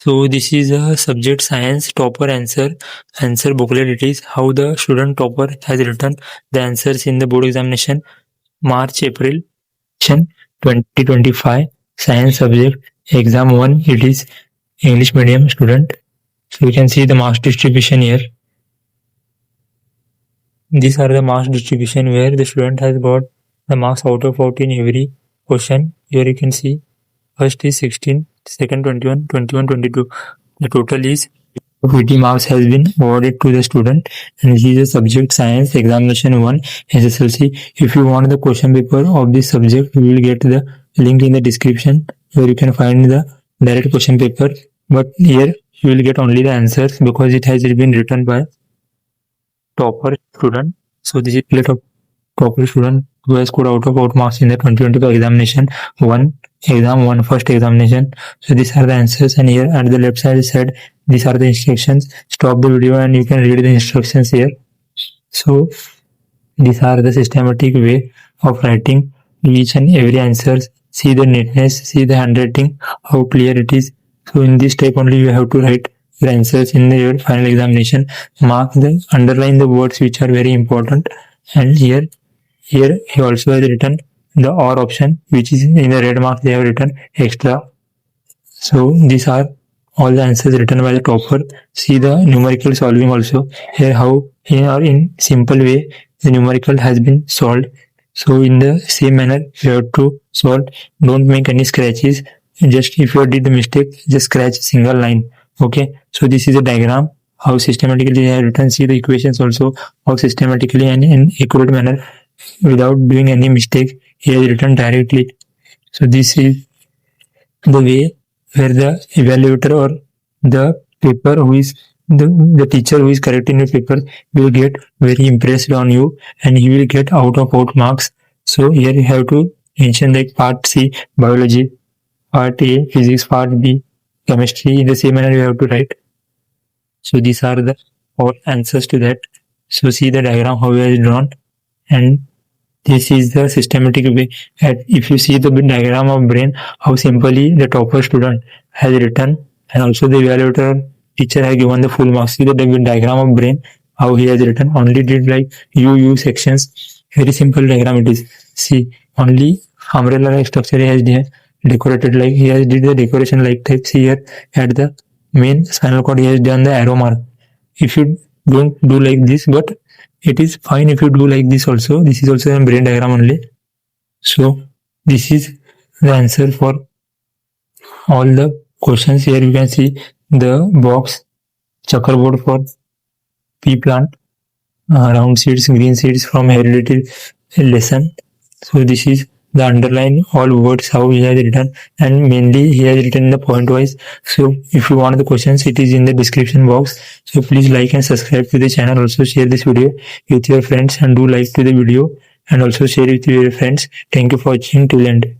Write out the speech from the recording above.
So this is a subject science topper answer booklet. It is how the student topper has written the answers in the board examination March-April 2025. Science subject exam 1. It is English medium student. So you can see the marks distribution here. These are the marks distribution where the student has got the marks out of 14 every question. Here you can see first is 16, second 21, 21, 22. The total is 50 marks has been awarded to the student, and this is a subject science examination 1 SSLC. If you want the question paper of this subject, you will get the link in the description where you can find the direct question paper, but here you will get only the answers because it has been written by topper student. So this is plate of topper student who has scored out of 8 marks in the 2025 examination 1 exam 1 first examination. So these are the answers, and here at the left side is said these are the instructions. Stop the video and you can read the instructions here. So these are the systematic way of writing each and every answers. See the neatness, see the handwriting, how clear it is. So in this type only you have to write your answers in your final examination. Mark the underline the words which are very important, and here he also has written the or option, which is in the red mark they have written extra. So these are all the answers written by the topper. See the numerical solving also here, how here in simple way the numerical has been solved. So in the same manner you have to solve. Don't make any scratches. Just if you did the mistake, just scratch a single line. Okay, so this is a diagram how systematically they have written. See the equations also how systematically and in accurate manner without doing any mistake he has written directly. So this is the way where the evaluator or the paper who is the teacher who is correcting your paper will get very impressed on you, and he will get out of 8 marks. So here you have to mention like part C biology, part A physics, part B chemistry. In the same manner you have to write. So these are the all answers to that. So see the diagram how it is drawn, and this is the systematic way. And if you see the diagram of brain, how simply the topper student has written, and also the evaluator teacher has given the full marks. See the diagram of brain, how he has written. Only did like U sections. Very simple diagram it is. See, only umbrella like structure he has decorated, like he has did the decoration like type. See here at the main spinal cord he has done the arrow mark. If you don't do like this, but it is fine if you do like this also. This is also a brain diagram only. So this is the answer for all the questions. Here you can see the box checkerboard for pea plant, round seeds, green seeds from hereditary lesson. So this is the underline all words how he has written, and mainly he has written the point wise. So if you want the questions, it is in the description box. So please like and subscribe to the channel. Also share this video with your friends and do like to the video and also share it with your friends. Thank you for watching till end.